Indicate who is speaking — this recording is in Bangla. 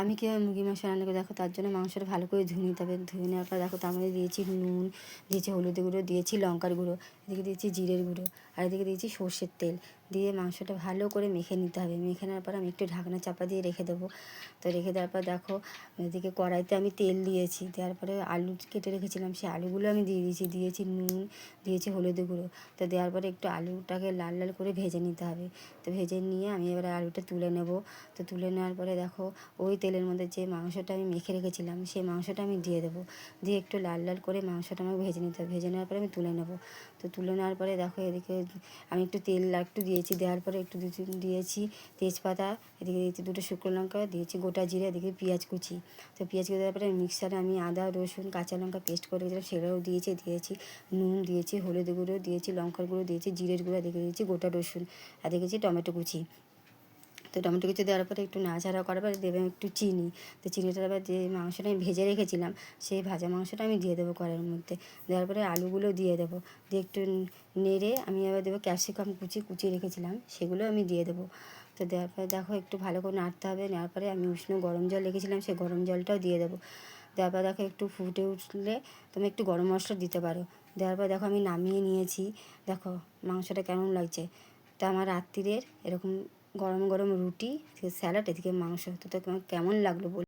Speaker 1: আমি কীভাবে মুরগির মাংস রান্না করি দেখো, তার জন্য মাংসটা ভালো করে ধুয়ে নিতে হবে। ধুয়ে নেওয়ার পর দেখো তার মধ্যে দিয়েছি নুন, দিয়েছি হলুদ গুঁড়ো, দিয়েছি লঙ্কার গুঁড়ো, এদিকে দিয়েছি জিরের গুঁড়ো, আর এদিকে দিয়েছি সর্ষের তেল। দিয়ে মাংসটা ভালো করে মেখে নিতে হবে। মেখে নেওয়ার পর আমি একটু ঢাকনা চাপা দিয়ে রেখে দেবো। তো রেখে দেওয়ার পর দেখো এদিকে কড়াইতে আমি তেল দিয়েছি। দেওয়ার পরে আলু কেটে রেখেছিলাম, সেই আলুগুলো আমি দিয়ে দিয়েছি। দিয়েছি নুন, দিয়েছি হলুদ গুঁড়ো। তো দেওয়ার পরে একটু আলুটাকে লাল লাল করে ভেজে নিতে হবে। তো ভেজে নিয়ে আমি এবারে আলুটা তুলে নেব। তো তুলে নেওয়ার পরে দেখো ওই তেলের মধ্যে যে মাংসটা আমি মেখে রেখেছিলাম সেই মাংসটা আমি দিয়ে দেবো। দিয়ে একটু লাল লাল করে মাংসটা আমাকে ভেজে নিতে হবে। ভেজে নেওয়ার পরে আমি তুলে নেব। তো তুলে নেওয়ার পরে দেখো এদিকে আমি একটু তেল একটু দিয়েছি। দেওয়ার পরে একটু দিয়েছি তেজপাতা, এদিকে দিয়েছি দুটো শুকনো লঙ্কা, দিয়েছি গোটা জিরে, এদিকে পেঁয়াজ কুচি। তো পেঁয়াজ কুচি দেওয়ার পরে মিক্সারে আমি আদা রসুন কাঁচা লঙ্কা পেস্ট করে রেখেছিলাম সেটাও দিয়েছি নুন দিয়েছি, হলুদ গুঁড়ো দিয়েছি, লঙ্কার গুঁড়ো দিয়েছি, জিরের গুঁড়ো, এদিকে দিয়েছি গোটা রসুন, আর দিয়েছি টমেটো কুচি। তো টমেটো কুচি দেওয়ার পরে একটু নাড়াচাড়া করার পরে দেবেন একটু চিনি। তো চিনিটা এবার যে মাংসটা আমি ভেজে রেখেছিলাম সেই ভাজা মাংসটা আমি দিয়ে দেবো কড়াইয়ের মধ্যে। দেওয়ার পরে আলুগুলো দিয়ে দেবো। দিয়ে একটু নেড়ে আমি এবার দেবো ক্যাপসিকাম কুচিয়ে রেখেছিলাম সেগুলো আমি দিয়ে দেবো। তো দেওয়ার পরে দেখো একটু ভালো করে নাড়তে হবে। নেওয়ার পরে আমি উষ্ণ গরম জল রেখেছিলাম সেই গরম জলটাও দিয়ে দেবো। দেওয়ার পর দেখো একটু ফুটে উঠলে তুমি একটু গরম মশলা দিতে পারো। দেওয়ার পর দেখো আমি নামিয়ে নিয়েছি। দেখো মাংসটা কেমন লাগছে। তা আমার রাত্রিরের এরকম গরম গরম রুটি, স্যালাড, এদিকে মাংস। তো তোমার কেমন লাগলো বল।